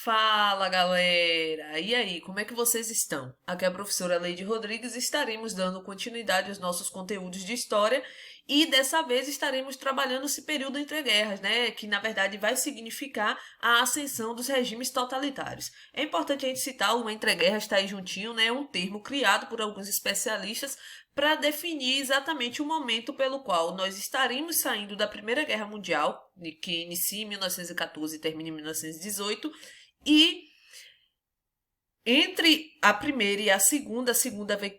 Fala, galera! E aí, como é que vocês estão? Aqui é a professora Leide Rodrigues e estaremos dando continuidade aos nossos conteúdos de história e dessa vez estaremos trabalhando esse período entre guerras, né? Que na verdade vai significar a ascensão dos regimes totalitários. É importante a gente citar o entre guerras está aí juntinho, né? É um termo criado por alguns especialistas para definir exatamente o momento pelo qual nós estaremos saindo da Primeira Guerra Mundial, que inicia em 1914 e termina em 1918, e entre a primeira e a segunda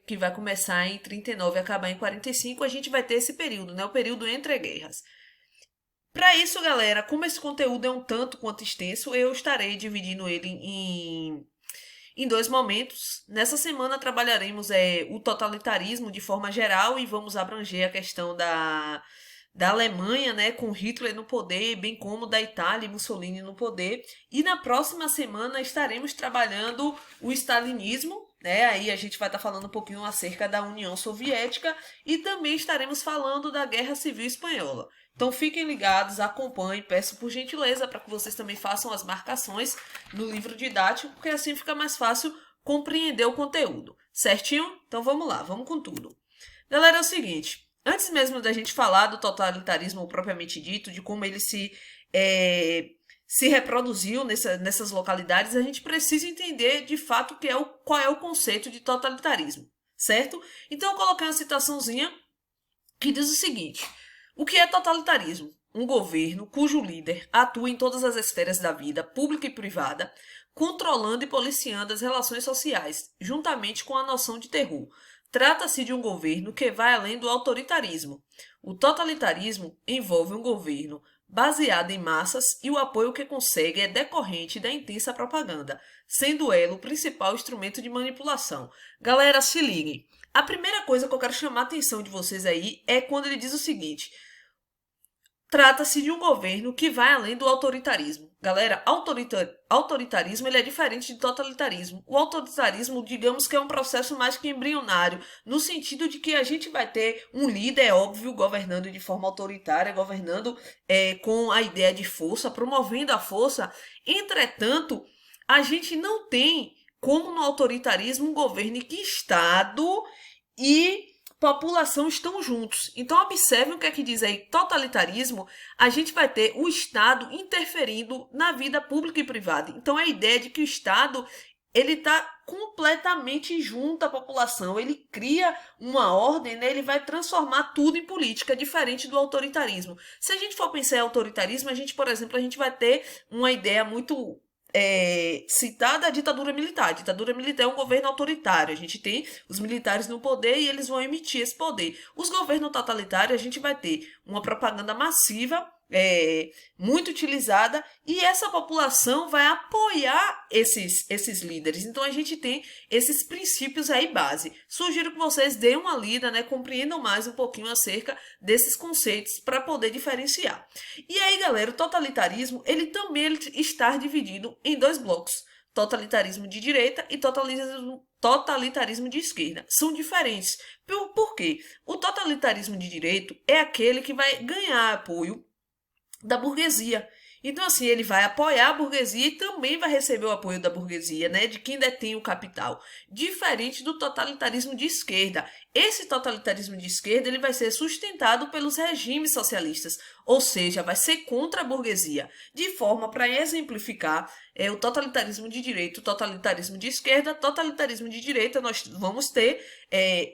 que vai começar em 39 e acabar em 45, a gente vai ter esse período, né? O período entre guerras. Para isso, galera, como esse conteúdo é um tanto quanto extenso, eu estarei dividindo ele em dois momentos. Nessa semana trabalharemos o totalitarismo de forma geral e vamos abranger a questão da Alemanha, né, com Hitler no poder, bem como da Itália e Mussolini no poder. E na próxima semana estaremos trabalhando o stalinismo, né? Aí a gente vai estar falando um pouquinho acerca da União Soviética e também estaremos falando da Guerra Civil Espanhola. Então fiquem ligados, acompanhem, peço por gentileza para que vocês também façam as marcações no livro didático, porque assim fica mais fácil compreender o conteúdo. Certinho? Então vamos lá, vamos com tudo. Galera, é o seguinte, antes mesmo da gente falar do totalitarismo propriamente dito, de como ele se reproduziu nessas localidades, a gente precisa entender de fato qual é o conceito de totalitarismo, certo? Então eu coloquei uma citaçãozinha que diz o seguinte: o que é totalitarismo? Um governo cujo líder atua em todas as esferas da vida, pública e privada, controlando e policiando as relações sociais, juntamente com a noção de terror. Trata-se de um governo que vai além do autoritarismo. O totalitarismo envolve um governo baseado em massas e o apoio que consegue é decorrente da intensa propaganda, sendo ela o principal instrumento de manipulação. Galera, se liguem. A primeira coisa que eu quero chamar a atenção de vocês aí é quando ele diz o seguinte: trata-se de um governo que vai além do autoritarismo. Galera, autoritarismo ele é diferente de totalitarismo. O autoritarismo, digamos que é um processo mais que embrionário, no sentido de que a gente vai ter um líder, é óbvio, governando de forma autoritária, governando com a ideia de força, promovendo a força. Entretanto, a gente não tem, como no autoritarismo, um governo em que Estado e população estão juntos. Então observe o que é que diz aí totalitarismo, a gente vai ter o Estado interferindo na vida pública e privada. Então a ideia de que o Estado ele está completamente junto à população, ele cria uma ordem, né? Ele vai transformar tudo em política, diferente do autoritarismo. Se a gente for pensar em autoritarismo, a gente, por exemplo, a gente vai ter uma ideia muito citada a ditadura militar. A ditadura militar é um governo autoritário. A gente tem os militares no poder e eles vão emitir esse poder. Os governos totalitários, a gente vai ter uma propaganda massiva, muito utilizada, e essa população vai apoiar esses líderes. Então a gente tem esses princípios aí base. Sugiro que vocês deem uma lida, né, compreendam mais um pouquinho acerca desses conceitos para poder diferenciar. E aí, galera, o totalitarismo ele também está dividido em dois blocos: totalitarismo de direita e totalitarismo de esquerda. São diferentes. Por quê? O totalitarismo de direito é aquele que vai ganhar apoio da burguesia. Então, assim, ele vai apoiar a burguesia e também vai receber o apoio da burguesia, né? De quem detém o capital. Diferente do totalitarismo de esquerda. Esse totalitarismo de esquerda ele vai ser sustentado pelos regimes socialistas, ou seja, vai ser contra a burguesia. De forma para exemplificar o totalitarismo de direita, o totalitarismo de esquerda, totalitarismo de direita, nós vamos ter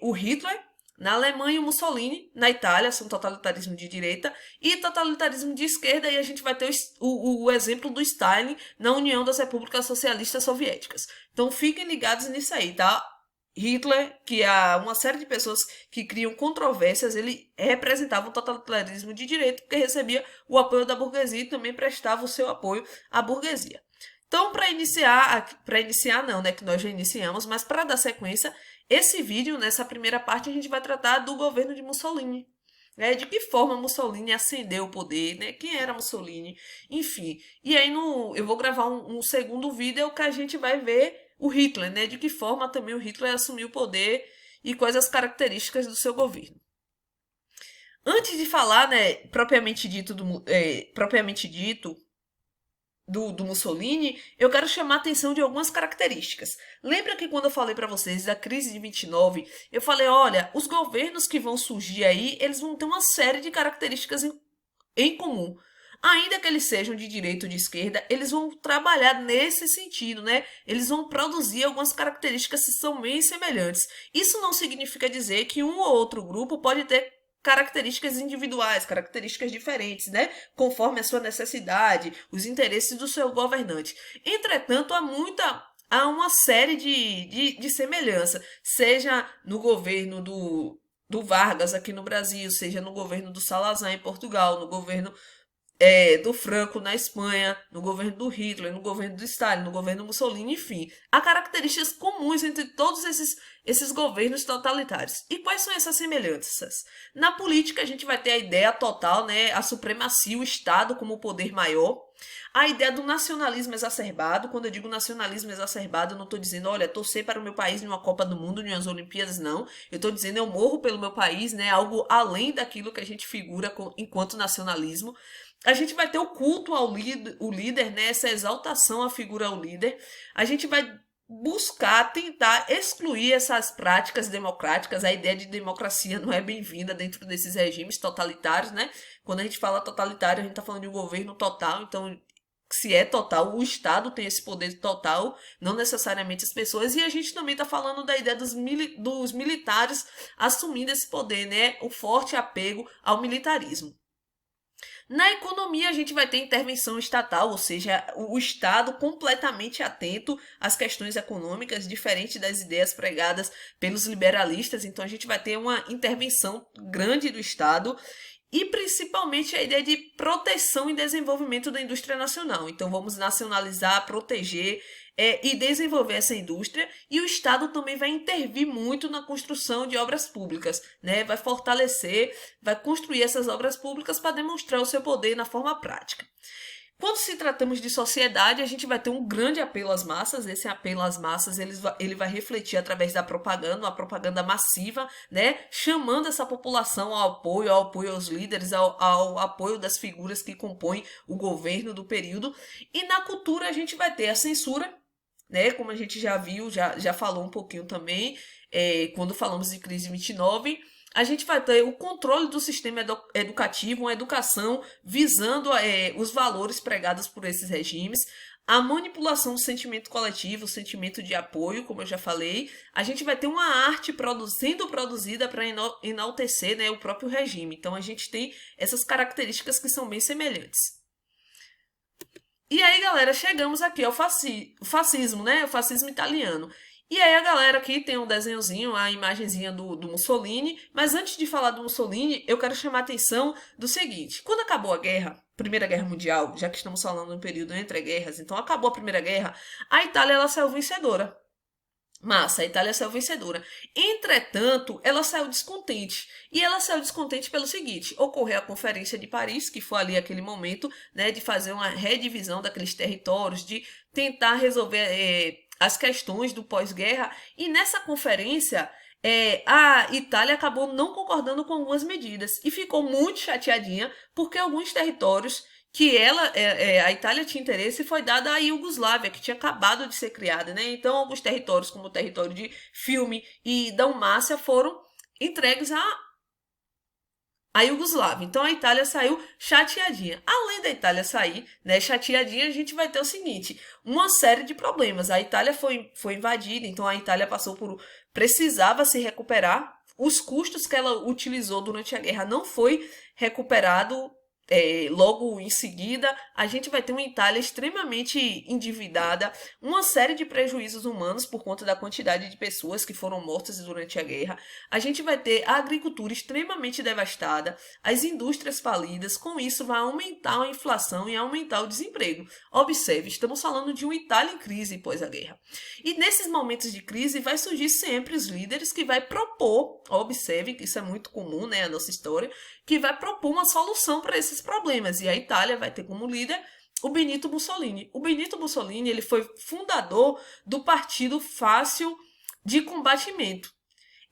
o Hitler. Na Alemanha, o Mussolini, na Itália, são totalitarismo de direita, e totalitarismo de esquerda, e a gente vai ter o exemplo do Stalin na União das Repúblicas Socialistas Soviéticas. Então fiquem ligados nisso aí, tá? Hitler, que há uma série de pessoas que criam controvérsias, ele representava o totalitarismo de direita porque recebia o apoio da burguesia e também prestava o seu apoio à burguesia. Então, para iniciar não, né, que nós já iniciamos, mas para dar sequência, esse vídeo, nessa primeira parte, a gente vai tratar do governo de Mussolini. Né, de que forma Mussolini ascendeu o poder, né? Quem era Mussolini, enfim. E aí eu vou gravar um segundo vídeo que a gente vai ver o Hitler, né? De que forma também o Hitler assumiu o poder e quais as características do seu governo. Antes de falar, né, propriamente dito do Mussolini, eu quero chamar a atenção de algumas características. Lembra que quando eu falei para vocês da crise de 29, eu falei, olha, os governos que vão surgir aí, eles vão ter uma série de características em comum. Ainda que eles sejam de direita ou de esquerda, eles vão trabalhar nesse sentido, né? Eles vão produzir algumas características que são bem semelhantes. Isso não significa dizer que um ou outro grupo pode ter características individuais, características diferentes, né? Conforme a sua necessidade, os interesses do seu governante. Entretanto, há uma série de semelhança, seja no governo do Vargas aqui no Brasil, seja no governo do Salazar em Portugal, no governo do Franco na Espanha, no governo do Hitler, no governo do Stalin, no governo do Mussolini, enfim. Há características comuns entre todos esses governos totalitários. E quais são essas semelhanças? Na política, a gente vai ter a ideia total, né, a supremacia, o Estado como o poder maior. A ideia do nacionalismo exacerbado. Quando eu digo nacionalismo exacerbado, eu não estou dizendo, olha, torcer para o meu país em uma Copa do Mundo, em umas Olimpíadas, não. Eu estou dizendo, eu morro pelo meu país, né, algo além daquilo que a gente figura enquanto nacionalismo. A gente vai ter o culto ao líder, né? Essa exaltação à figura ao líder. A gente vai buscar, tentar excluir essas práticas democráticas. A ideia de democracia não é bem-vinda dentro desses regimes totalitários, né? Quando a gente fala totalitário, a gente está falando de um governo total. Então, se é total, o Estado tem esse poder total, não necessariamente as pessoas. E a gente também está falando da ideia dos militares assumindo esse poder, né? O forte apego ao militarismo. Na economia, a gente vai ter intervenção estatal, ou seja, o Estado completamente atento às questões econômicas, diferente das ideias pregadas pelos liberalistas. Então, a gente vai ter uma intervenção grande do Estado e principalmente a ideia de proteção e desenvolvimento da indústria nacional. Então, vamos nacionalizar, proteger e desenvolver essa indústria, e o Estado também vai intervir muito na construção de obras públicas, né? Vai fortalecer, vai construir essas obras públicas para demonstrar o seu poder na forma prática. Quando se tratamos de sociedade, a gente vai ter um grande apelo às massas. Esse apelo às massas ele vai refletir através da propaganda, uma propaganda massiva, né? Chamando essa população ao apoio aos líderes, ao apoio das figuras que compõem o governo do período. E na cultura a gente vai ter a censura, né? Como a gente já viu, já falou um pouquinho também, quando falamos de crise 29, a gente vai ter o controle do sistema educativo, uma educação visando os valores pregados por esses regimes, a manipulação do sentimento coletivo, o sentimento de apoio, como eu já falei. A gente vai ter uma arte sendo produzida para enaltecer, né, o próprio regime. Então, a gente tem essas características que são bem semelhantes. E aí, galera, chegamos aqui ao fascismo, né? O fascismo italiano. E aí a galera aqui tem um desenhozinho, a imagenzinha do Mussolini. Mas antes de falar do Mussolini, eu quero chamar a atenção do seguinte. Quando acabou a guerra, Primeira Guerra Mundial, já que estamos falando de um período entre guerras, então acabou a Primeira Guerra, a Itália ela saiu vencedora. Massa, a Itália saiu vencedora. Entretanto, ela saiu descontente. E ela saiu descontente pelo seguinte: ocorreu a Conferência de Paris, que foi ali aquele momento, né, de fazer uma redivisão daqueles territórios, de tentar resolver as questões do pós-guerra. E nessa conferência, a Itália acabou não concordando com algumas medidas e ficou muito chateadinha porque alguns territórios que a Itália tinha interesse foi dada à Iugoslávia, que tinha acabado de ser criada, né? Então, alguns territórios, como o território de Fiume e Dalmácia, foram entregues à Iugoslávia. Então, a Itália saiu chateadinha. Além da Itália sair, né, chateadinha, a gente vai ter o seguinte: uma série de problemas. A Itália foi invadida, então a Itália precisava se recuperar. Os custos que ela utilizou durante a guerra não foi recuperado. Logo em seguida, a gente vai ter uma Itália extremamente endividada, uma série de prejuízos humanos por conta da quantidade de pessoas que foram mortas durante a guerra. A gente vai ter a agricultura extremamente devastada, as indústrias falidas. Com isso, vai aumentar a inflação e aumentar o desemprego. Observe, estamos falando de uma Itália em crise pós a guerra. E nesses momentos de crise, vai surgir sempre os líderes que vai propor, observe que isso é muito comum, né, a nossa história, que vai propor uma solução para esses problemas. E a Itália vai ter como líder o Benito Mussolini. O Benito Mussolini ele foi fundador do Partido Fácil de Combatimento.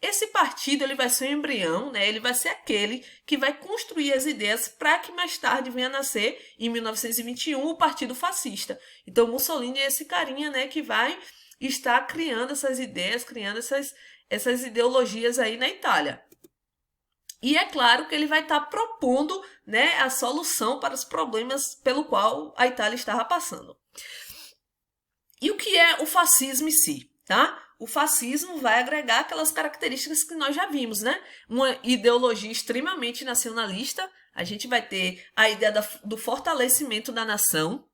Esse partido ele vai ser um embrião, né? Ele vai ser aquele que vai construir as ideias para que mais tarde venha a nascer, em 1921, o Partido Fascista. Então, Mussolini é esse carinha, né, que vai estar criando essas ideias, criando essas ideologias aí na Itália. E é claro que ele vai estar propondo, né, a solução para os problemas pelo qual a Itália estava passando. E o que é o fascismo em si, tá? O fascismo vai agregar aquelas características que nós já vimos, né? Uma ideologia extremamente nacionalista, a gente vai ter a ideia do fortalecimento da nação,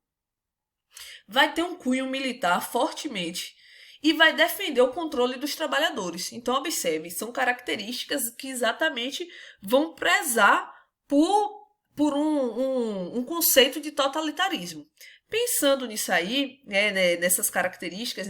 vai ter um cunho militar fortemente e vai defender o controle dos trabalhadores. Então, observe, são características que exatamente vão prezar por um conceito de totalitarismo. Pensando nisso aí, né, nessas características,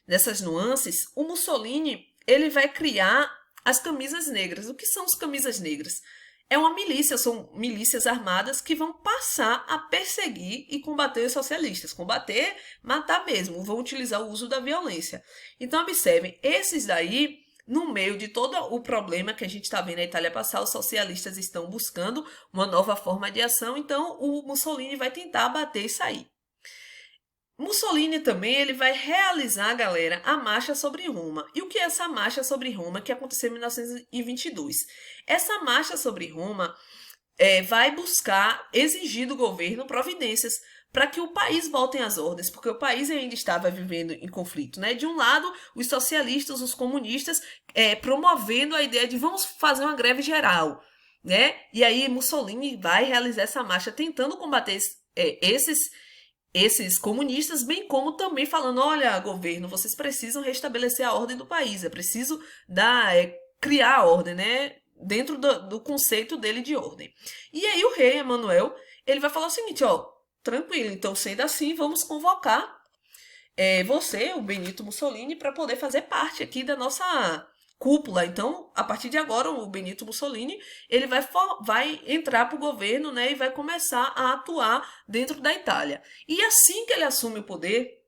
nessas nuances, o Mussolini ele vai criar as camisas negras. O que são as camisas negras? É uma milícia, são milícias armadas que vão passar a perseguir e combater os socialistas. Combater, matar mesmo, vão utilizar o uso da violência. Então, observem, esses daí, no meio de todo o problema que a gente está vendo a Itália passar, os socialistas estão buscando uma nova forma de ação, então o Mussolini vai tentar abater e sair. Mussolini também ele vai realizar, galera, a Marcha sobre Roma. E o que é essa Marcha sobre Roma que aconteceu em 1922? Essa Marcha sobre Roma vai buscar exigir do governo providências para que o país volte às ordens, porque o país ainda estava vivendo em conflito, né? De um lado, os socialistas, os comunistas, promovendo a ideia de vamos fazer uma greve geral, né? E aí Mussolini vai realizar essa marcha tentando combater esses comunistas, bem como também falando, olha, governo, vocês precisam restabelecer a ordem do país, é preciso criar a ordem, né, dentro do conceito dele de ordem. E aí o rei Emanuel, ele vai falar o seguinte, ó, tranquilo, então sendo assim, vamos convocar você, o Benito Mussolini, para poder fazer parte aqui da nossa cúpula. Então, a partir de agora, o Benito Mussolini ele vai entrar para o governo, né, e vai começar a atuar dentro da Itália. E assim que ele assume o poder,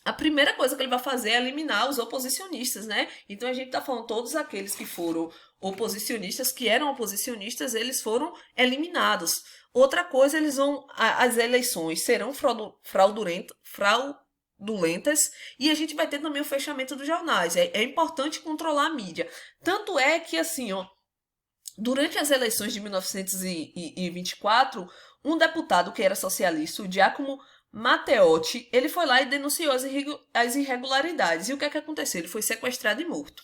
a primeira coisa que ele vai fazer é eliminar os oposicionistas, né? Então a gente está falando todos aqueles que foram oposicionistas, que eram oposicionistas, eles foram eliminados. Outra coisa, as eleições serão fraudulentas e a gente vai ter também o fechamento dos jornais. É importante controlar a mídia. Tanto é que, assim, ó, durante as eleições de 1924, um deputado que era socialista, o Giacomo Matteotti, ele foi lá e denunciou as irregularidades. E o que é que aconteceu? Ele foi sequestrado e morto.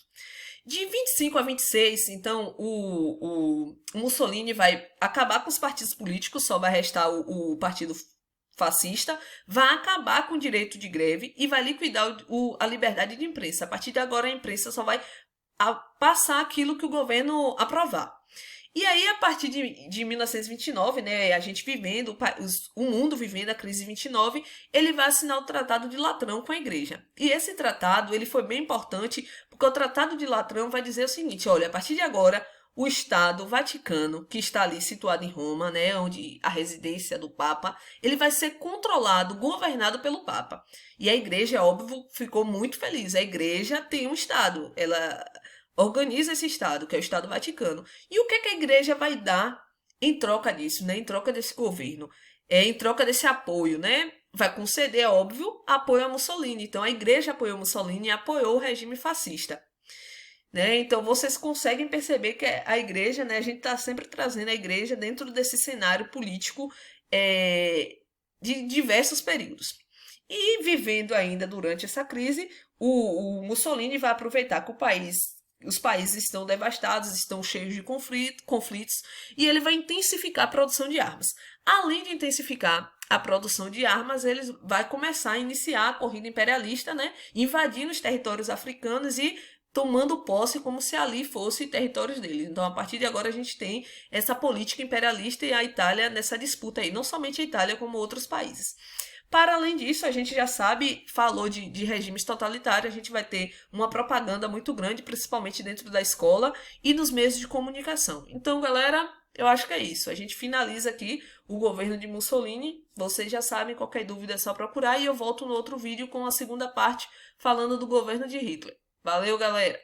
De 25 a 26, então, o Mussolini vai acabar com os partidos políticos, só vai restar o partido fascista, vai acabar com o direito de greve e vai liquidar a liberdade de imprensa. A partir de agora, a imprensa só vai passar aquilo que o governo aprovar. E aí, a partir de 1929, né, a gente vivendo, o mundo vivendo a crise de 29, ele vai assinar o Tratado de Latrão com a Igreja. E esse tratado, ele foi bem importante, porque o Tratado de Latrão vai dizer o seguinte, olha, a partir de agora, o Estado Vaticano, que está ali situado em Roma, né, onde a residência do Papa, ele vai ser controlado, governado pelo Papa. E a Igreja, óbvio, ficou muito feliz. A Igreja tem um Estado, ela organiza esse Estado, que é o Estado Vaticano. E o que a Igreja vai dar em troca disso, né? Em troca desse governo? Em troca desse apoio, né? Vai conceder, óbvio, apoio a Mussolini. Então, a Igreja apoiou Mussolini e apoiou o regime fascista. Né? Então, vocês conseguem perceber que a Igreja, né? A gente está sempre trazendo a Igreja dentro desse cenário político de diversos períodos. E vivendo ainda durante essa crise, o Mussolini vai aproveitar que os países estão devastados, estão cheios de conflitos, e ele vai intensificar a produção de armas. Além de intensificar a produção de armas, ele vai começar a iniciar a corrida imperialista, né, invadindo os territórios africanos e tomando posse como se ali fossem territórios dele. Então, a partir de agora, a gente tem essa política imperialista e a Itália nessa disputa aí, não somente a Itália, como outros países. Para além disso, a gente já sabe, falou de regimes totalitários, a gente vai ter uma propaganda muito grande, principalmente dentro da escola e nos meios de comunicação. Então, galera, eu acho que é isso. A gente finaliza aqui o governo de Mussolini. Vocês já sabem, qualquer dúvida é só procurar e eu volto no outro vídeo com a segunda parte falando do governo de Hitler. Valeu, galera!